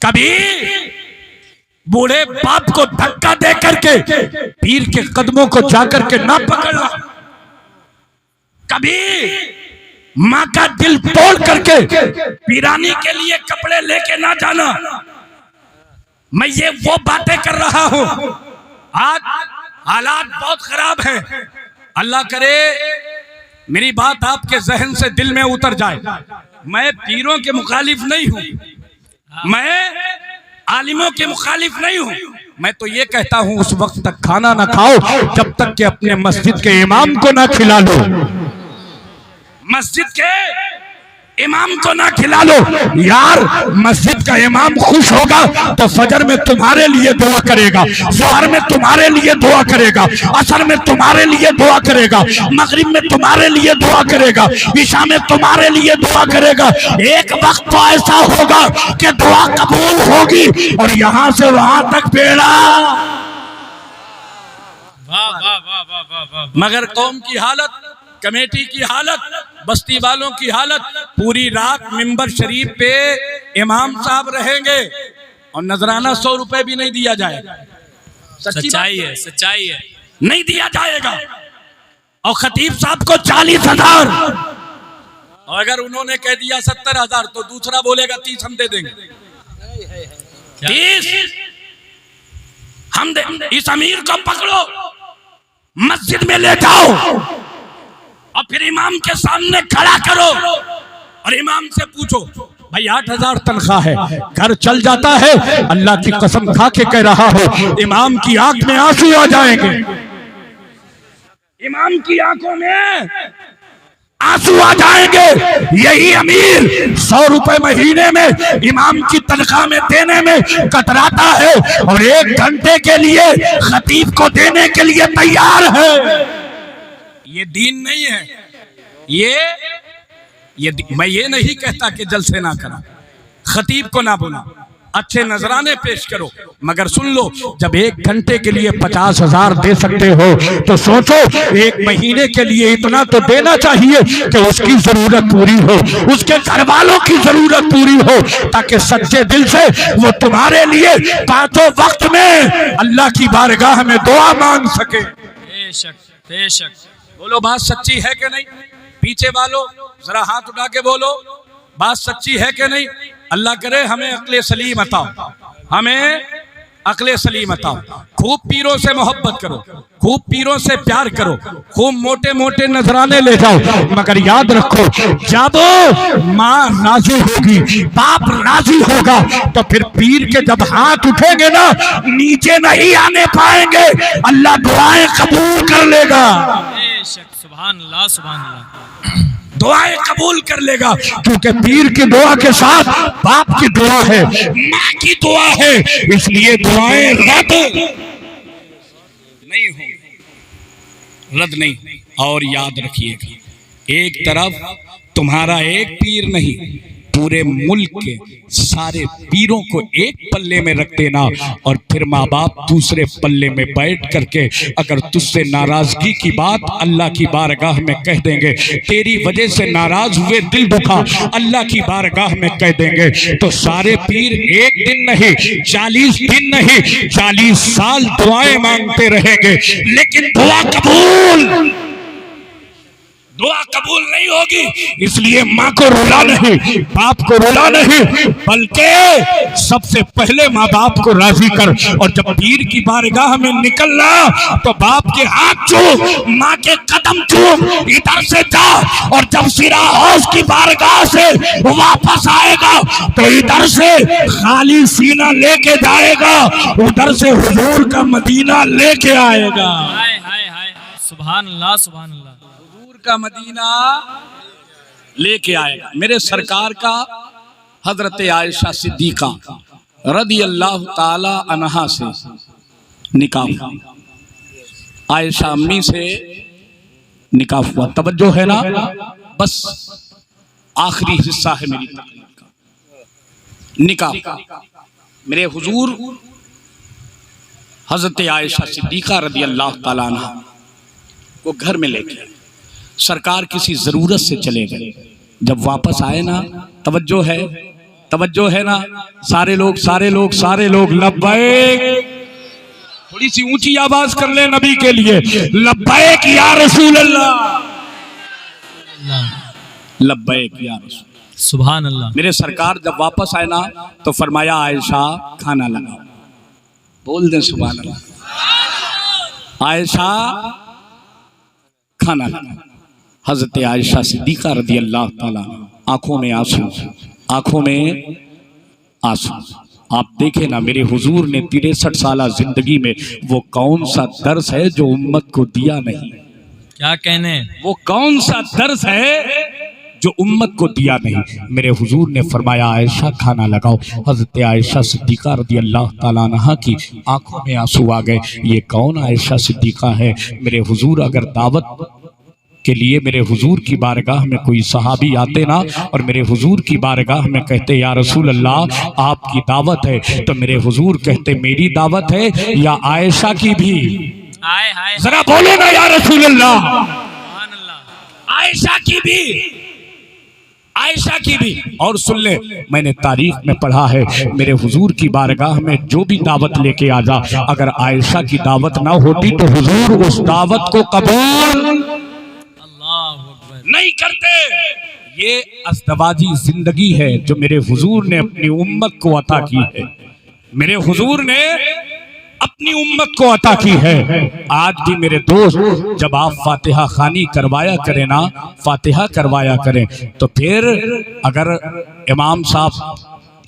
कभी बूढ़े बाप को धक्का दे करके पीर के कदमों को जाकर के ना पकड़ना, कभी माँ का दिल तोड़ करके पीरानी के लिए कपड़े लेके ना जाना। मैं ये वो बातें कर रहा हूं। आज हालात बहुत खराब हैं। अल्लाह करे मेरी बात आपके जहन से दिल में उतर जाए। मैं पीरों के मुखालिफ नहीं हूं, मैं आलिमों के मुखालिफ नहीं हूं। मैं तो ये कहता हूं उस वक्त तक खाना ना खाओ जब तक कि अपने मस्जिद के इमाम को ना खिला लो, मस्जिद के इमाम को ना खिला लो। यार मस्जिद का इमाम खुश होगा तो फजर में तुम्हारे लिए दुआ करेगा, ज़ोहर में तुम्हारे लिए दुआ करेगा, असर में तुम्हारे लिए दुआ करेगा, मगरिब में तुम्हारे लिए दुआ करेगा, इशा में तुम्हारे लिए दुआ करेगा। एक वक्त तो ऐसा होगा कि दुआ कबूल होगी और यहां से वहां तक बेड़ा। मगर कौम की हालत, कमेटी की हालत, बस्ती वालों की हालत, पूरी रात मिंबर शरीफ पे इमाम साहब रहेंगे और नजराना 100 रुपए भी नहीं दिया जाएगा। सच्चाई है, सच्चाई है, नहीं दिया जाएगा। और खतीब साहब को 40,000, और अगर उन्होंने कह दिया 70,000 तो दूसरा बोलेगा 30 हम दे देंगे। 30 हम दे। इस अमीर को पकड़ो, मस्जिद में ले जाओ और फिर इमाम के सामने खड़ा करो और इमाम से पूछो भाई 8,000 तनख्वाह है, घर चल जाता है? अल्लाह की कसम खा के कह रहा हो इमाम की आंख में आंसू आ जाएंगे, इमाम की आंखों में आंसू आ जाएंगे। यही अमीर 100 रुपए महीने में इमाम की तनख्वाह में देने में कतराता है और 1 घंटे के लिए खतीब को देने के लिए तैयार है। ये दीन नहीं है। ये मैं ये नहीं कहता कि जलसे ना करा, खतीब को ना बोला, अच्छे नजराने पेश करो, मगर सुन लो जब 1 घंटे के लिए 50,000 दे सकते हो तो सोचो 1 महीने के लिए इतना तो देना चाहिए कि उसकी जरूरत पूरी हो, उसके घर वालों की जरूरत पूरी हो, ताकि सच्चे दिल से वो तुम्हारे लिए 5 वक्त में अल्लाह की बारगाह में दुआ मांग सके। बेशक बेशक। बोलो बात सच्ची है कि नहीं? पीछे वालों जरा हाथ उठा के बोलो बात सच्ची है कि नहीं? अल्लाह करे हमें अक्ले सलीम अताओ, हमें अक्ले सलीम अताओ। खूब पीरों से मोहब्बत करो, खूब पीरों से प्यार करो, खूब मोटे मोटे नजराने ले जाओ, मगर याद रखो जब माँ राजी होगी, बाप राजी होगा तो फिर पीर के जब हाथ उठेंगे ना नीचे नहीं आने पाएंगे, अल्लाह दुआएं कबूल कर लेगा। सुभान अल्लाह, सुभान अल्लाह। दुआएं कबूल कर लेगा क्योंकि पीर की दुआ के साथ बाप की दुआ है, माँ की दुआ है, इसलिए दुआएं रद्द नहीं होंगी, रद्द नहीं। और याद रखिएगा एक तरफ तुम्हारा एक पीर नहीं, पूरे मुल्क के सारे पीरों को एक पल्ले में रख देना और फिर माँ बाप दूसरे पल्ले में बैठ करके अगर तुझसे नाराजगी की बात अल्लाह की बारगाह में कह देंगे, तेरी वजह से नाराज हुए दिल दुखा अल्लाह की बारगाह में कह देंगे, तो सारे पीर 1 दिन नहीं 40 दिन नहीं 40 साल दुआएं मांगते रहेंगे, लेकिन दुआ कबूल नहीं होगी। इसलिए माँ को रुला नहीं, बाप को रुला नहीं, बल्कि सबसे पहले माँ बाप को राजी कर। और जब पीर की बारगाह में निकलना तो बाप के हाथ चूम, माँ के कदम चूम, इधर से जा। और जब सिरा हौस की बारगाह से वापस आएगा तो इधर से खाली सीना लेके जाएगा, उधर से हुजूर का मदीना लेके आएगा। हाय हाय हाय, सुभान अल्लाह, सुभान अल्लाह। का मदीना लेके आएगा। मेरे सरकार का हजरत आयशा सिद्दीका रदी अल्लाह ताला अन्हा से निकाह हुआ, आयशा अम्मी से निकाह हुआ। तवज्जो है ना? बस आखिरी हिस्सा है मेरी तकरीर का। निकाह मेरे हुजूर हजरत आयशा सिद्दीका रदी अल्लाह ताला अन्हा को घर में लेके सरकार किसी जरूरत से चले गए। जब वापस आए ना, तवज्जो है, तवज्जो है ना? सारे लोग लब्बैक। थोड़ी सी ऊंची आवाज कर ले नबी के लिए, लब्बैक या रसूल अल्लाह, लब्बैक या रसूल। सुभान अल्लाह। मेरे सरकार जब वापस आए ना तो फरमाया आयशा खाना लगाओ। बोल दे सुभान अल्लाह। आयशा खाना लगाओ। हजरत आयशा सिद्दीका रज़ी अल्लाह ताला, आंखों में आंसू, आंखों में आंसू। आप देखें ना, मेरे हुजूर ने 63 साल जिंदगी में वो कौन सा दर्स है जो उम्मत को दिया नहीं? क्या कहने, वो कौन सा दर्स है जो उम्मत को दिया नहीं? मेरे हुजूर ने फरमाया आयशा खाना लगाओ। हजरत आयशा सिद्दीका रज़ी अल्लाह ताला अन्हा की आंखों में आंसू आ गए। ये कौन आयशा सिद्दीका है? मेरे हुजूर अगर दावत के लिए मेरे हुजूर की बारगाह में कोई सहाबी आते ना और मेरे हुजूर की बारगाह में कहते या रसूल अल्लाह आपकी दावत है, तो मेरे हुजूर कहते मेरी दावत है या आयशा की भी? हाय हाय, जरा बोलो ना या रसूल अल्लाह, सुभान अल्लाह। आयशा की भी, आयशा की भी। और सुन ले, मैंने तारीख में पढ़ा है मेरे हुजूर की बारगाह में जो भी दावत लेके आ जा, अगर आयशा की दावत ना होती तो हुजूर उस दावत को कबूल नहीं करते। ये अज़दवाजी जिंदगी है जो मेरे हुजूर ने अपनी उम्मत को अता की है। मेरे हुजूर ने अपनी उम्मत को अता की है। आज भी मेरे दोस्त, जब आप फातिहा खानी करवाया करें ना, फातिहा करवाया करें, तो फिर अगर इमाम साहब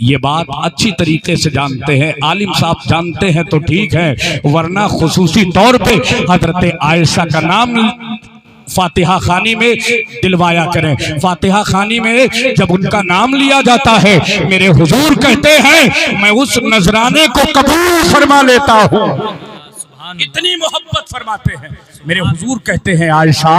ये बात अच्छी तरीके से जानते हैं, आलिम साहब जानते हैं तो ठीक है, वरना खुसूसी तौर पे हजरत आयशा का नाम फातिहा खानी में दिलवाया करें। फातिहा खानी में जब उनका नाम लिया जाता है, मेरे हुजूर कहते हैं मैं उस नजराने को कबूल फरमा लेता हूँ। इतनी मोहब्बत फरमाते हैं मेरे हुजूर। कहते हैं आयशा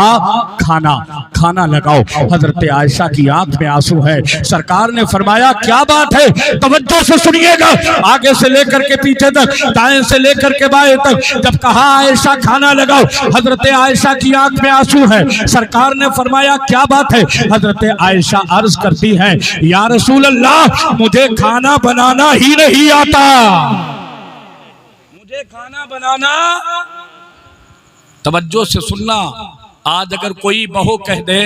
खाना लगाओ। हजरत आयशा की आंख में आंसू है। सरकार ने फरमाया क्या बात है? तवज्जो से सुनिएगा, आगे से लेकर के पीछे तक, दाएं से लेकर के बाएं तक। जब कहा आयशा खाना लगाओ, हजरत आयशा की आंख में आंसू है। सरकार ने फरमाया क्या बात है? हजरत आयशा अर्ज करती है या रसूल अल्लाह मुझे खाना बनाना ही नहीं आता, खाना बनाना। तवज्जो से सुनना, आज अगर कोई बहू कह दे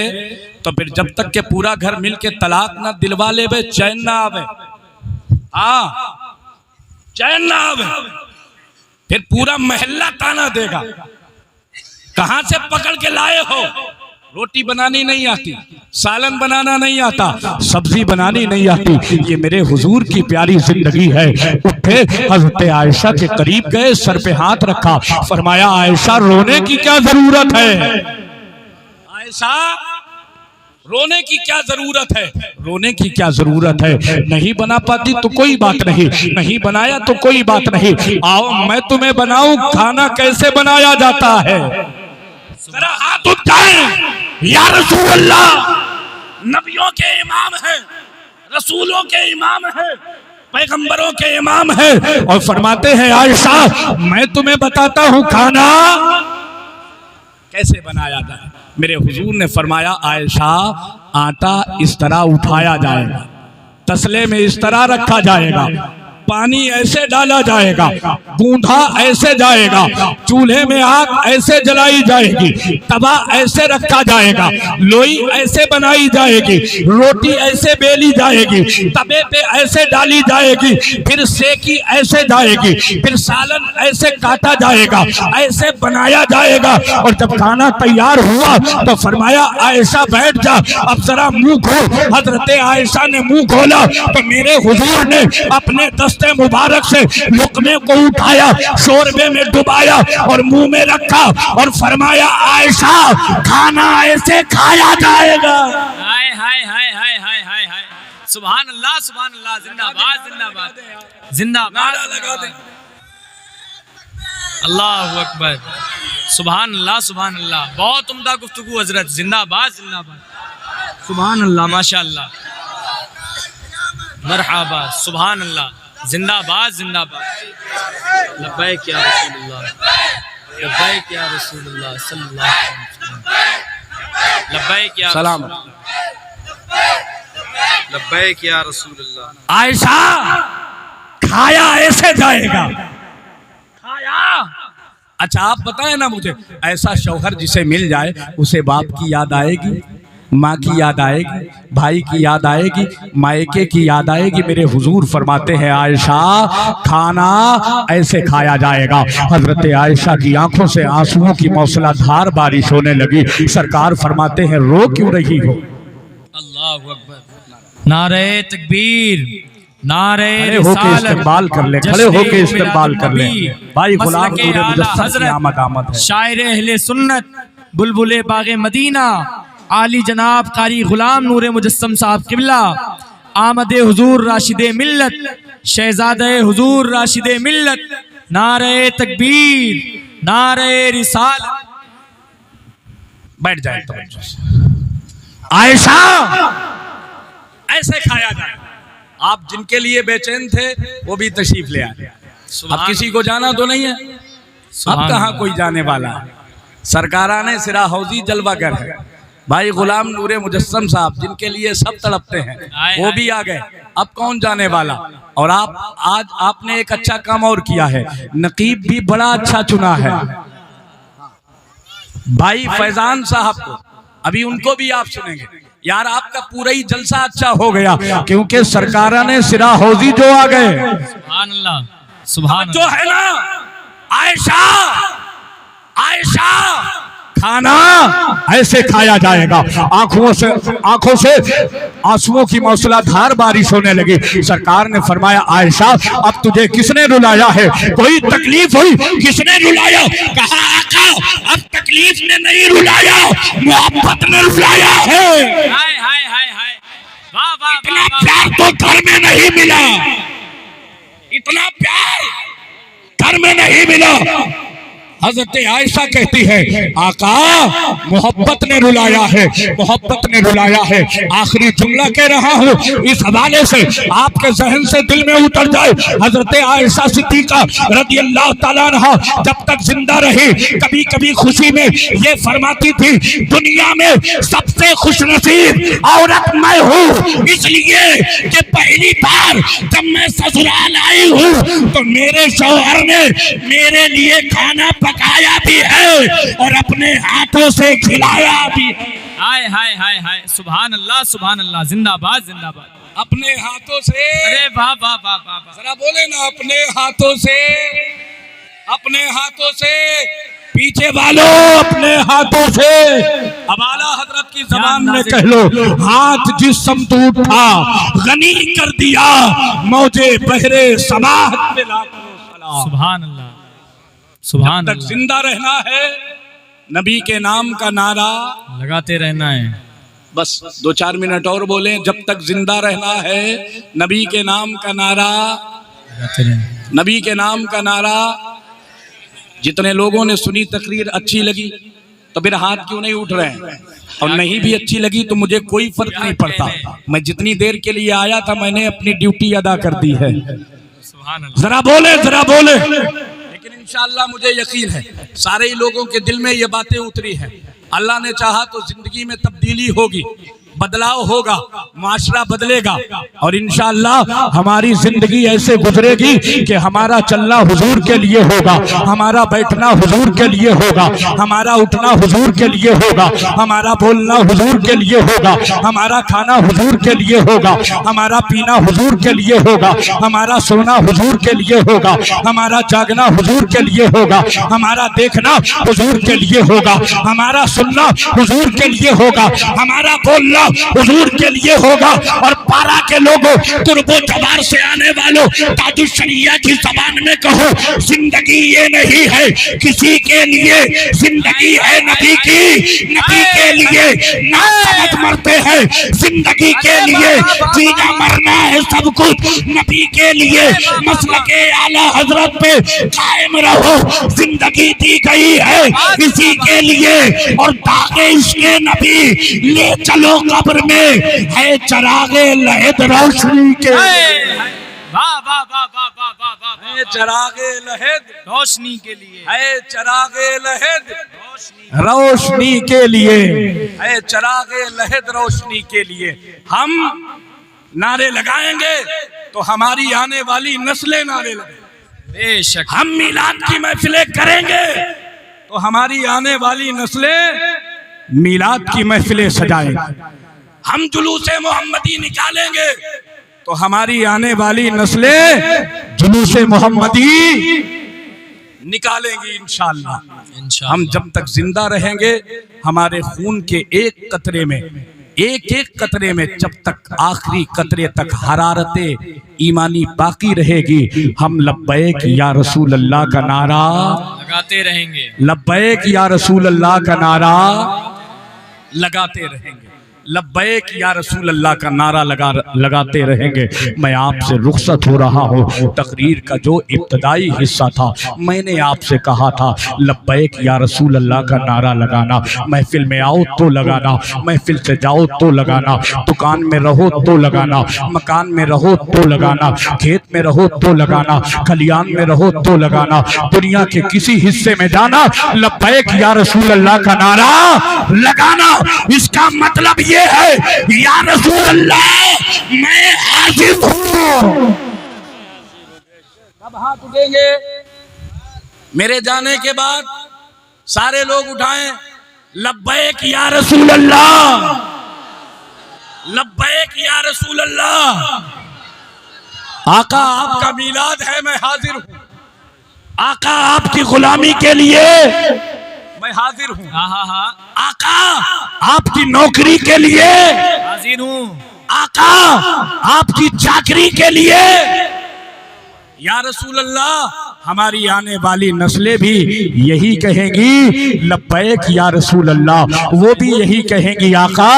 तो फिर जब तक के पूरा घर मिलके तलाक ना दिलवा ले बे, चैन ना आवे। चैन ना आवे, फिर पूरा मोहल्ला ताना देगा, कहां से पकड़ के लाए हो? रोटी बनानी नहीं आती, सालन बनाना नहीं आता, सब्जी बनानी नहीं आती। ये मेरे हुजूर की प्यारी जिंदगी है। उठे, हजरत आयशा के करीब गए, सर पे हाथ रखा, फरमाया आयशा रोने की क्या जरूरत है? आयशा रोने की क्या जरूरत है? रोने की क्या जरूरत है? नहीं बना पाती तो कोई बात नहीं, नहीं बनाया तो कोई बात नहीं। आओ मैं तुम्हें बनाऊं खाना कैसे बनाया जाता है। जरा हाथ उठाएं या रसूल अल्लाह, नबियों के इमाम है, रसूलों के इमाम है, पैगंबरों के इमाम है, और फरमाते हैं आयशा मैं तुम्हें बताता हूं खाना कैसे बनाया जाए। मेरे हुजूर ने फरमाया आयशा आटा इस तरह उठाया जाएगा, तसले में इस तरह रखा जाएगा, पानी ऐसे डाला जाएगा, गूंधा ऐसे जाएगा, चूल्हे में आग ऐसे जलाई जाएगी, तवा ऐसे रखा जाएगा, लोई ऐसे बनाई जाएगी, रोटी ऐसे बेली जाएगी, तवे पे ऐसे डाली जाएगी, फिर सेकी ऐसे जाएगी, फिर सालन ऐसे काटा जाएगा, ऐसे बनाया जाएगा। और जब खाना तैयार हुआ तो फरमाया आयशा बैठ जा, अब जरा मुंह खोल। हजरत आयशा ने मुंह खोला तो मेरे हुजूर ने अपने दस्ते मुबारक से लुकमे को उठाया, शोरबे में डुबाया और मुंह में रखा और फरमाया आयशा खाना ऐसे खाया जाएगा। हाय हाय हाय हाय हाय हाय हाय, सुभान अल्लाह सुभान अल्लाह, जिंदाबाद जिंदाबाद जिंदाबाद, लगा दे। अल्लाहु अकबर, सुभान अल्लाह सुभान अल्लाह। बहुत उम्दा गुफ्तगू हजरत, जिंदाबाद जिंदाबाद, सुभान अल्लाह, माशाअल्लाह, मरहबा, सुभान अल्लाह, जिंदाबाद जिंदाबाद। लब्बैक या रसूलुल्लाह, लब्बैक या रसूलुल्लाह सल्लल्लाहु अलैहि वसल्लम, लब्बैक या सलाम। लब्बैक या रसूल अल्लाह। आयशा खाया ऐसे जाएगा, खाया। अच्छा आप बताएं ना मुझे, ऐसा शौहर जिसे मिल जाए उसे बाप की याद आएगी, माँ की याद आएगी, भाई की याद आएगी, मायके की याद आएगी। मेरे हुजूर फरमाते हैं आयशा खाना ऐसे खाया जाएगा। हजरत आयशा की आंखों से आंसुओं की मौसलाधार बारिश होने लगी। सरकार फरमाते हैं रो क्यों रही हो? अल्लाहु अकबर। नारे तकबीर, नारे खड़े होके इस्तेमाल कर ले, खड़े होके इस्तेमाल कर ले। भाई गुलाम नूरे मुजस्सम की आमद है। शायर अहले सुन्नत बुलबुले बागे मदीना आली जनाब कारी गुलाम नूरे मुजस्सम साहब किबला आमदे हुजूर राशिदे मिल्लत शहजादे हुजूर राशिदे मिल्लत। नारे तकबीर, नारे रिसालत। बैठ जाए तवज्जो से। आयशा ऐसे खाया जाए। आप जिनके लिए बेचैन थे वो भी तशरीफ ले आए। अब किसी को जाना तो नहीं है, अब कहाँ कोई जाने वाला है। सरकाराने सिरा हौजी जलवागर है। भाई गुलाम नूरे मुजस्सम साहब जिनके लिए सब तड़पते हैं वो भी आ गए, अब कौन जाने वाला। और आप आज आपने एक अच्छा काम और किया है, नकीब भी बड़ा अच्छा चुना है भाई फैजान साहब को। अभी उनको भी आप सुनेंगे। यार आपका पूरा ही जलसा अच्छा हो गया क्योंकि सरकाराने सिरा हौजी जो आ गए। सुभान अल्लाह, सुभान जो है ना आयशा, आयशा खाना ऐसे खाया जाएगा। आंखों से आंसुओं की मौसलाधार बारिश होने लगी। सरकार ने फरमाया आयशा अब तुझे किसने रुलाया है, कोई तकलीफ हुई, किसने रुलाया? कहा आका अब तकलीफ ने नहीं रुलाया, मोहब्बत ने रुलाया है। हाय हाय हाय हाय, वाह वाह। इतना प्यार तो घर में नहीं मिला, इतना प्यार घर में नहीं मिला। हजरत आयशा कहती है आका मोहब्बत ने रुलाया है, मोहब्बत ने रुलाया है। आखिरी जुमला कह रहा हूँ, इस हवाले से आपके जहन से दिल में उतर जाए। हजरत आयशा सिद्दीका रज़ी अल्लाह ताला अन्हा जब तक जिंदा रही कभी कभी खुशी में ये फरमाती थी दुनिया में सबसे खुशनसीब औरत मैं हूँ, इसलिए कि पहली बार जब मैं ससुराल आई हूँ तो मेरे शौहर ने मेरे लिए खाना पकाया भी है और अपने हाथों से खिलाया भी है। हाय हाय हाय हाय, सुभान अल्लाह, सुभान अल्लाह। जिंदाबाद, जिंदाबाद। अपने हाथों से, अरे वाह वाह वाह वाह वाह। जरा बोले ना, अपने हाथों से, अपने हाथों से। पीछे वालों अपने हाथों से। अब आला हजरत की जबान में कह लो, हाथ जिस समतू उठा गनी कर दिया, मौजे बहरे समाहत पे लाखों सलाम। सुभान अल्लाह, सुभान जब तक जिंदा रहना है नबी के नाम का नारा लगाते रहना है। बस 2-4 मिनट और बोलें। जब तक जिंदा रहना है नबी के नाम का नारा लगाते रहना। नबी के नाम का नारा। जितने लोगों ने सुनी तकरीर अच्छी लगी तो फिर हाथ क्यों नहीं उठ रहे हैं, और नहीं भी अच्छी लगी तो मुझे कोई फर्क नहीं पड़ता। मैं जितनी देर के लिए आया था मैंने अपनी ड्यूटी अदा कर दी है। सुभान अल्लाह। जरा बोले, जरा बोले। लेकिन इंशाअल्लाह मुझे यकीन है सारे ही लोगों के दिल में ये बातें उतरी हैं। अल्लाह ने चाहा तो जिंदगी में तब्दीली होगी, बदलाव होगा, माशरा बदलेगा और इंशाअल्लाह हमारी जिंदगी ऐसे गुजरेगी कि हमारा चलना हुजूर के लिए होगा, हमारा बैठना हुजूर के लिए होगा, हमारा उठना हुजूर के लिए होगा, हमारा बोलना हुजूर के लिए होगा, हमारा खाना हुजूर के लिए होगा, हमारा पीना हुजूर के लिए होगा, हमारा सोना हुजूर के लिए होगा, हमारा जागना हुजूर के लिए होगा, हमारा देखना हुजूर के लिए होगा, हमारा सुनना हुजूर के लिए होगा, हमारा बोलना हुजूर के लिए होगा। और पारा के लोगों, तुर्बो जबार से आने वालों, ताजुश शरिया की जबान में कहो, जिंदगी ये नहीं है किसी के लिए, जिंदगी है नबी की, नबी के लिए ना समझ मरते हैं, जिंदगी के लिए जीना मरना है सब कुछ नबी के लिए। मसलके आला हजरत पे कायम रहो, जिंदगी दी गई है इसी के लिए। और दागे इसके नबी ले चलो कब्र में, है चरागे लहद रोशनी के, वाह वाह वाह वाह वाह वाह वाह। है चरागे लहद रोशनी के लिए, है चरागे लहद रोशनी के लिए, है चरागे लहद रोशनी के लिए। हम नारे लगाएंगे तो हमारी आने वाली नस्लें नारे लगाएंगी। बेशक। हम मिलाद की महफिलें करेंगे तो हमारी आने वाली नस्लें मिलाद की महफिलें सजाएंगी। हम जुलूसे मोहम्मदी निकालेंगे तो हमारी आने वाली नस्लें जुलूसे मोहम्मदी निकालेंगी इंशाअल्लाह। हम जब तक जिंदा रहेंगे हमारे खून के एक एक कतरे में जब तक आखिरी कतरे तक हरारते ईमानी बाकी रहेगी, हम लब्बैक या रसूल अल्लाह का नारा लगाते रहेंगे। लब्बैक या रसूल अल्लाह का नारा लगाते रहेंगे। लब्बैक या रसूल अल्लाह का नारा लगाते रहेंगे। मैं आपसे रुखसत हो रहा हूँ। तकरीर का जो इब्तदाई हिस्सा था मैंने आपसे कहा था लब्बैक या रसूल अल्लाह का नारा लगाना। महफिल में आओ तो लगाना, महफिल से जाओ तो लगाना, दुकान में रहो तो लगाना, मकान में रहो तो लगाना, खेत में रहो तो लगाना, खलियान में रहो तो लगाना, दुनिया के किसी हिस्से में जाना लब्बैक या रसूल अल्लाह का नारा लगाना। इसका मतलब ये है या रसूल अल्लाह मैं हाजिर हूं। कब हाथ उठेंगे? मेरे जाने के बाद सारे लोग उठाएं लब्बैक या रसूल अल्लाह, लब्बैक या रसूल अल्लाह। आका आपका मीलाद है, मैं हाजिर हूं। आका आपकी गुलामी के लिए मैं हाजिर हूँ। आका आपकी नौकरी के लिए हाजिर हूँ। आका आपकी चाकरी के लिए या रसूल अल्लाह। हमारी आने वाली नस्लें भी यही कहेंगी लब्बैक या रसूल अल्लाह। वो भी यही कहेंगी आका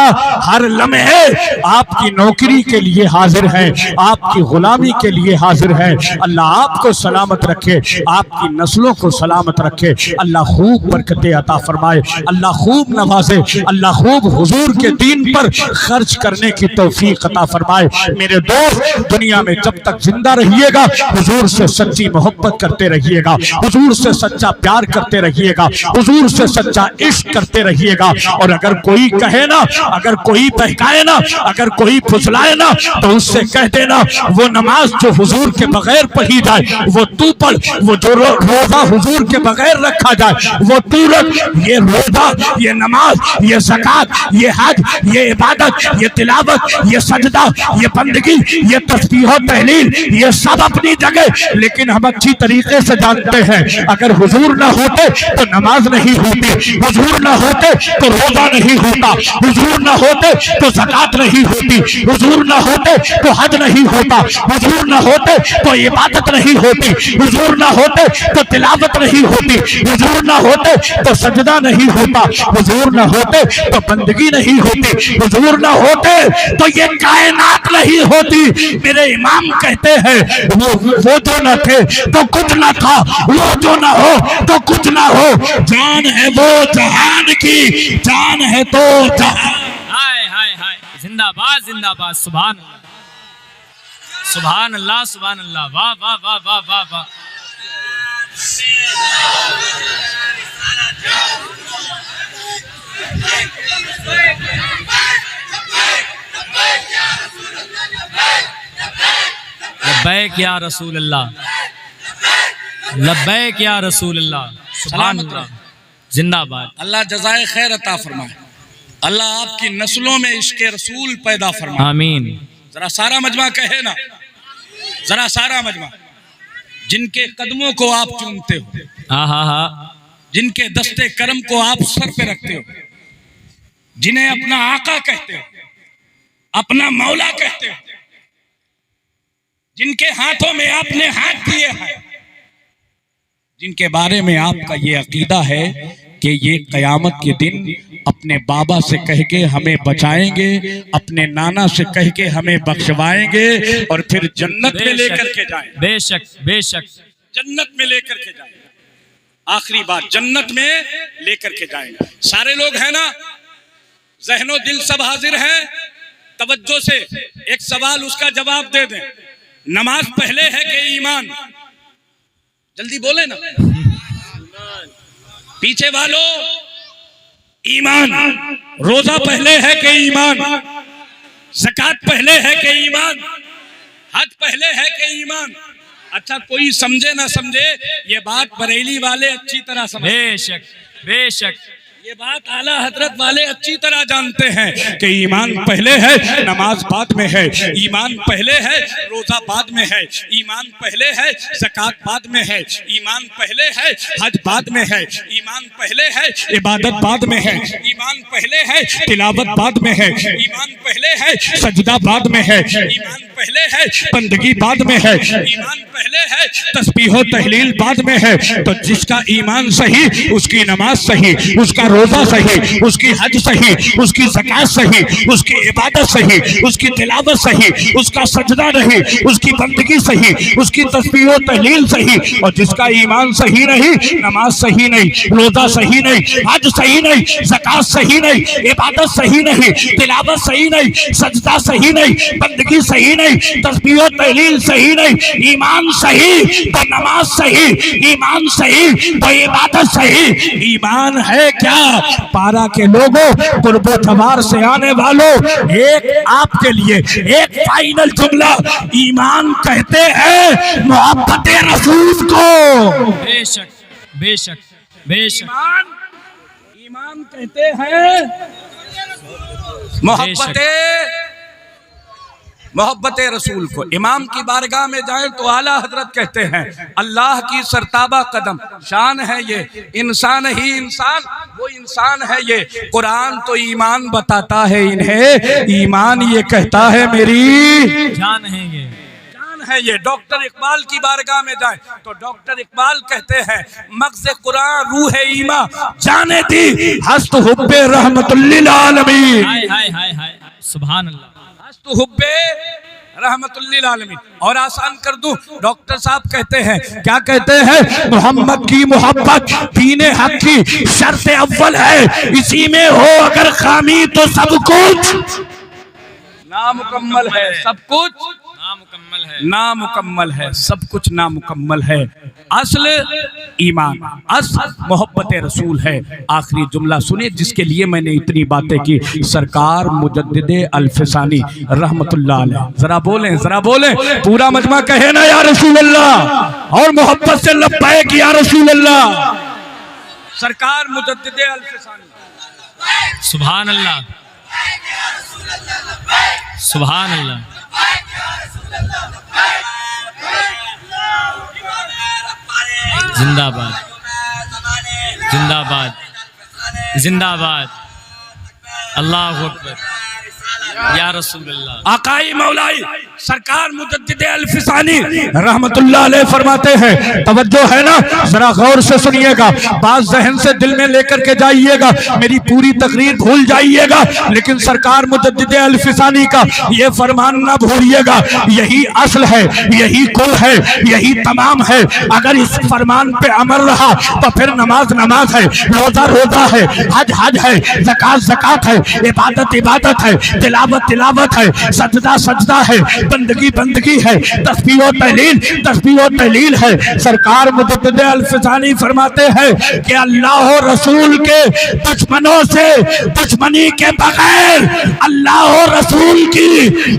हर लम्हे आपकी नौकरी के लिए हाजिर है, आपकी गुलामी के लिए हाजिर है। अल्लाह आपको सलामत रखे, आपकी नस्लों को सलामत रखे। अल्लाह खूब बरकतें अता फरमाए, अल्लाह खूब नवाजे, अल्लाह खूब हुजूर के दीन पर खर्च करने की तौफीक अता फरमाए। मेरे दोस्त दुनिया में जब तक जिंदा रहिएगा हुजूर से सच्ची मोहब्बत करते रहिएगा, हुजूर से सच्चा प्यार करते रहिएगा, हुजूर से सच्चा इश्क करते रहिएगा। और अगर कोई कहे ना, अगर कोई बहकाए ना, अगर कोई फुसलाए ना तो उससे कह देना वो नमाज जो हुजूर के बगैर पढ़ी जाए वो तू पढ़, वो जो रोजा हुजूर के बगैर रखा जाए वो तू रख। ये रोजा, ये नमाज, ये ज़कात, ये हज, ये इबादत, ये तिलावत, ये सजदा, ये बंदगी, ये तस्बीह और तहलील, ये सब अपनी जगह, लेकिन हम अच्छी तरीके से जानते हैं अगर हुजूर ना होते तो नमाज नहीं होती, हुजूर ना होते तो रोजा नहीं होता, हुजूर ना होते तो ज़कात नहीं होती, हुजूर ना होते तो हज नहीं होता, हुजूर ना होते तो इबादत नहीं होती, हुजूर ना होते तो तिलावत नहीं होती, हुजूर ना होते तो सजदा नहीं होता, हुजूर ना होते तो बंदगी नहीं होती, हुजूर ना होते तो ये कायनात नहीं होती। मेरे इमाम कहते हैं वो जो न थे तो कुछ न था, वो जो न हो तो कुछ न हो, जान है वो जहान की, जान है तो जहान। हाय हाय हाय, जिंदाबाद जिंदाबाद, सुभान सुभान अल्लाह, सुभान अल्लाह, वाह वाह वाह वाह वाह वाह। लब्बैक या रसूल अल्लाह, लब्बैक या रसूल अल्लाह, सुभान अल्लाह, जिंदाबाद। अल्लाह जज़ाए खैर अता फरमाए, अल्लाह आपकी नस्लों में इश्क़े रसूल पैदा फरमाए, आमीन। जरा सारा मजमा कहे ना, जरा सारा मजमा, जिनके कदमों को आप चूमते हो, हा, जिनके दस्ते करम को आप सर पे रखते हो, जिन्हें अपना आका कहते हो, अपना मौला कहते हो, जिनके हाथों में आपने हाथ दिए हैं, जिनके बारे में आपका ये अकीदा है कि ये कयामत के दिन अपने बाबा से कह के हमें बचाएंगे, अपने नाना से कह के हमें बख्शवाएंगे और फिर जन्नत में लेकर के जाएंगे। बेशक बेशक, जन्नत में लेकर के जाएंगे। आखिरी बात, जन्नत में लेकर के जाएंगे। सारे लोग हैं ना, ज़हनो दिल सब हाजिर हैं, तवज्जो से एक सवाल उसका जवाब दे दें। नमाज पहले है कि ईमान? जल्दी बोले ना। पीछे वालों, ईमान। रोजा पहले है कि ईमान? ज़कात पहले है कि ईमान? हज पहले है कि ईमान? अच्छा, कोई समझे ना समझे, ये बात बरेली वाले अच्छी तरह समझे। बेशक बेशक, ये बात आला हजरत वाले अच्छी तरह जानते हैं कि ईमान पहले है, नमाज बाद में है। ईमान पहले है, रोजा बाद में है। ईमान पहले है, ज़कात बाद में है। ईमान पहले है, हज बाद में है। ईमान पहले है, इबादत बाद में है। ईमान पहले है, तिलावत बाद में है। ईमान पहले है, सजदा बाद में है। ईमान पहले है, बंदगी बाद में है। ईमान पहले है, तस्बीह व तहलील बाद में है। तो जिसका ईमान सही, उसकी नमाज सही, उसका रोजा सही, उसकी हज सही, उसकी ज़कात सही, उसकी इबादत सही, उसकी तिलावत सही, उसका सजदा नहीं, उसकी बंदगी सही, उसकी तस्बीह व तहलील सही। और जिसका ईमान सही नहीं, नमाज सही नहीं, रोजा सही नहीं, हज सही नहीं, ज़कात सही नहीं, इबादत सही नहीं, तिलावत सही नहीं, सजदा सही नहीं, बंदगी सही नहीं, तस्बीह व तहलील सही नहीं, ईमान सही तो नमाज सही, ईमान सही तो इबादत सही। ईमान है क्या? पारा के लोगों, कुर्बो तवार से आने वालों, एक आपके लिए एक फाइनल जुमला, ईमान कहते हैं मोहब्बत रसूल को। बेशक बेशक बेशक, ईमान कहते हैं मोहब्बत रसूल को। इमाम की बारगाह में जाएं तो आला हजरत कहते हैं अल्लाह की सरताबा कदम शान है ये, इंसान ही इंसान वो इंसान है ये। कुरान तो ईमान बताता है इन्हें, ईमान ये कहता है मेरी जान है ये, जान है ये। डॉक्टर इकबाल की बारगाह में जाएं तो डॉक्टर इकबाल कहते हैं मग़ज़ कुरान रूह ईमा जाने दी हस्त हुब्बे रहमतुल्लिल आलमीन। हाय हाय हाय हाय, सुभान अल्लाह। तो हुब्बे रहमतुल्लिल आलमीन। और आसान कर दूं, डॉक्टर साहब कहते हैं, क्या कहते हैं? मोहम्मद की मोहब्बत दीने हक की शर्त अव्वल है, इसी में हो अगर खामी तो सब कुछ नामुकम्मल है। सब कुछ नामुकम्मल है, नामुकम्मल है, सब कुछ नामुकम्मल है। असल ईमान, असल मोहब्बत रसूल है। आखिरी जुमला सुने जिसके लिए मैंने इतनी बातें की। सरकार मुजद्दिदे अल्फसानी रहमतुल्लाह अलैह, जरा बोलें, जरा बोलें, पूरा मजमा कहे ना या रसूल अल्लाह, और मोहब्बत से लब्बैक या रसूल अल्लाह। सरकार मुजद्दिदे अल्फसानी, सुभान अल्लाह, सुभान अल्लाह। जिंदाबाद जिंदाबाद जिंदाबाद, अल्लाहु अकबर या रसूल अल्लाह। आकाई मौलाई सरकार मुजद्दिद अल्फसानी रहमतुल्लाह अलैह फरमाते हैं, तवज्जो है ना, जरा गौर से सुनिएगा, बात जहन से दिल में लेकर के जाइएगा, मेरी पूरी तकरीर भूल जाइएगा, लेकिन सरकार मुजद्दिद अल्फसानी का ये फरमान ना भूलिएगा। यही असल है, यही कुल है, यही तमाम है। अगर इस फरमान पे अमल रहा तो फिर नमाज नमाज है, रोजा रोजा है, हज हज है, ज़कात ज़कात है, इबादत इबादत है, तिलावत तिलावत है, सजदा सजदा है, बंदगी बंदगी है, तस्बीह व तहलील है। सरकार मुजद्दिद अल्फसानी फरमाते हैं कि अल्लाह और रसूल के दुश्मनों से दुश्मनी के बगैर अल्लाह और रसूल की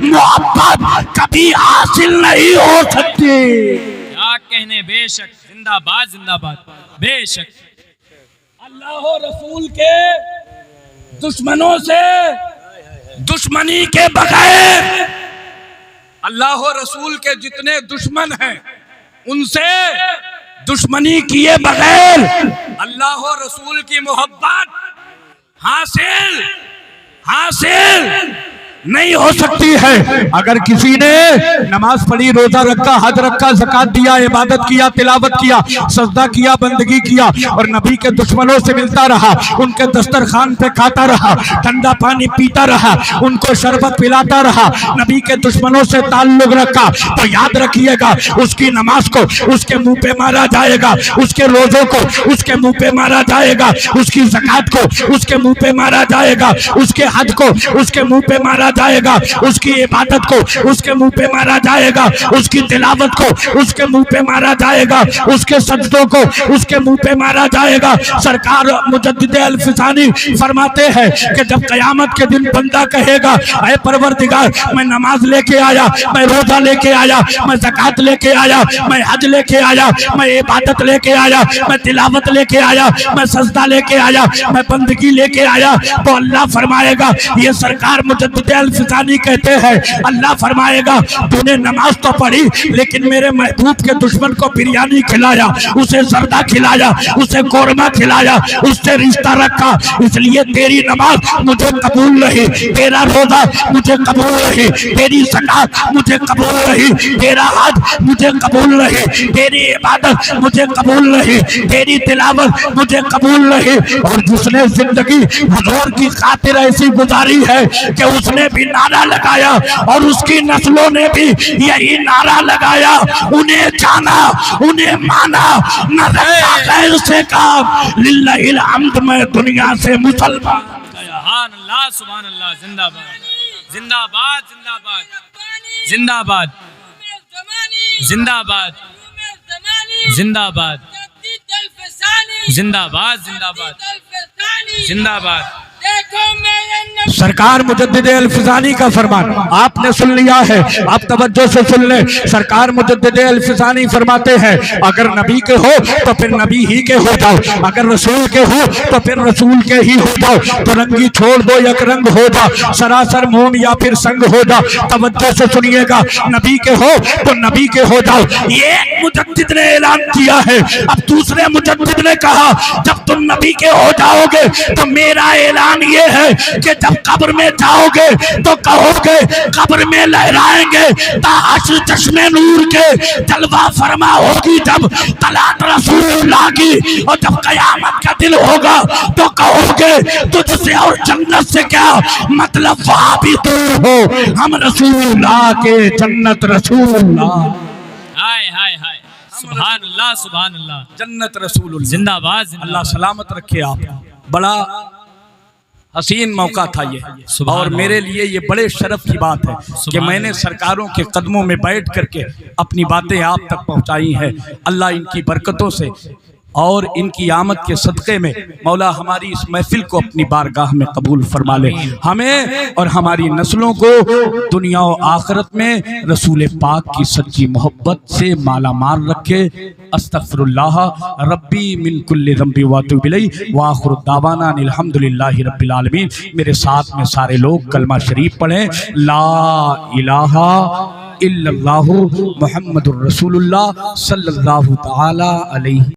मोहब्बत कभी हासिल नहीं हो सकती। क्या कहने, बेशक, जिंदाबाद जिंदाबाद, बेशक। अल्लाह और रसूल के दुश्मनों से दुश्मनी के बगैर, अल्लाह और रसूल के जितने दुश्मन हैं उनसे दुश्मनी किए बगैर अल्लाह और रसूल की मोहब्बत हासिल नहीं हो सकती है। अगर किसी ने नमाज पढ़ी, रोजा रखा, हज रखा, ज़कात दिया, इबादत किया, तिलावत किया, सजदा किया, बंदगी किया और नबी के दुश्मनों से मिलता रहा, उनके दस्तरखान पे खाता रहा, ठंडा पानी पीता रहा, उनको शरबत पिलाता रहा, नबी के दुश्मनों से ताल्लुक रखा, तो याद रखिएगा उसकी नमाज को उसके मुंह पे मारा जाएगा, उसके रोजों को उसके मुंह पे मारा जाएगा, उसकी ज़कात को उसके मुंह पे मारा जाएगा, उसके हज को उसके मुंह पे मारा मारा जाएगा, उसकी इबादत को उसके मुंह पे मारा जाएगा, उसकी तिलावत को उसके मुंह पे मारा जाएगा, उसके सजदों को उसके मुंह पे मारा जाएगा। सरकार मुजद्दिद अल-फिसानी फरमाते हैं कि जब कयामत के दिन बंदा कहेगा ऐ परवरदिगार मैं नमाज लेके आया, मैं रोजा लेके आया, मैं ज़कात लेके आया, मैं हज लेके आया, मैं इबादत लेके आया, मैं तिलावत लेके आया, मैं सजदा लेके आया, मैं बंदगी लेके आया, तो अल्लाह फरमाएगा, ये सरकार मुजद्दिद अल-फिसानी कहते हैं, अल्लाह फरमाएगा तूने नमाज तो पढ़ी लेकिन मेरे महबूब के दुश्मन को बिरयानी खिलाया, उसे जर्दा खिलाया, उसे कोरमा खिलाया, उससे रिश्ता रखा, इसलिए तेरी नमाज मुझे कबूल नहीं, तेरा रोजा मुझे कबूल नहीं, तेरी ज़कात मुझे कबूल नहीं, तेरा हज मुझे कबूल नहीं, तेरी इबादत मुझे कबूल नहीं, तेरी तिलावत मुझे कबूल नहीं। और जिसने जिंदगी हुजूर की खातिर ऐसी गुजारी है कि उसने भी नारा लगाया और उसकी नस्लों ने भी यही नारा लगाया, उन्हें जाना, उन्हें माना, न रखा गैर से काम, लिल्लाहिल हम्द में दुनिया से मुसलमान। सुभान अल्लाह, सुभान अल्लाह, जिंदाबाद जिंदाबाद जिंदाबाद जिंदाबाद जिंदाबाद जिंदाबाद जिंदाबाद जिंदाबाद जिंदाबाद। सरकार मुजद्दिद अल-फिसानी का फरमान आपने सुन लिया है, आप तवज्जो से सुन ले। सरकार मुजद्दिद अल-फिसानी फरमाते हैं अगर नबी के हो तो फिर नबी ही के हो जाओ, अगर रसूल के हो तो फिर रसूल के ही हो जाओ, तो रंगी छोड़ दो एक रंग हो जाओ, सरासर मोम या फिर संग हो जाओ। तवज्जो से सुनिएगा, नबी के हो तो नबी के हो जाओ, ये मुजद्दिद ने ऐलान किया है। अब दूसरे मुजद्दिद ने कहा जब तुम नबी के हो जाओगे तो मेरा ऐलान ये है कि जब कब्र में जाओगे तो कहोगे कब्र में लहराएंगे ताश चश्मे नूर के, जलवा फरमा होगी जब तलात रसूलुल्लाह की, और जब कयामत का दिन होगा तो कहोगे तुझसे और जन्नत से क्या मतलब, वहां भी दूर हो, हम रसूलुल्लाह के जन्नत रसूलुल्लाह। हाय हाय हाय, सुभान अल्लाह, सुभान अल्लाह, जन्नत रसूलुल्लाह। जिंदाबाद, अल्लाह सलामत रखे आप। बड़ा हसीन मौका था ये, और मेरे लिए ये बड़े शर्फ की बात है कि मैंने सरकारों के कदमों में बैठ करके अपनी बातें आप तक पहुंचाई हैं। अल्लाह इनकी बरकतों से और इनकी आमद के सदक़े में मौला हमारी इस महफिल को अपनी बारगाह में कबूल फरमा ले, हमें और हमारी नस्लों को दुनिया और आखिरत में रसूल पाक की सच्ची मोहब्बत से माला माल रखे। अस्तगफिरुल्लाह रब्बी मिन कुल्ली ज़ंबि व अतूबु इलैहि व आखिरु दावाना अनिल हम्दुलिल्लाहि रब्बिल आलमीन। मेरे साथ में सारे लोग कलमा शरीफ पढ़ें, ला इलाहा इल्लल्लाहु मुहम्मदुर रसूलुल्लाह सल्लल्लाहु तआला अलैहि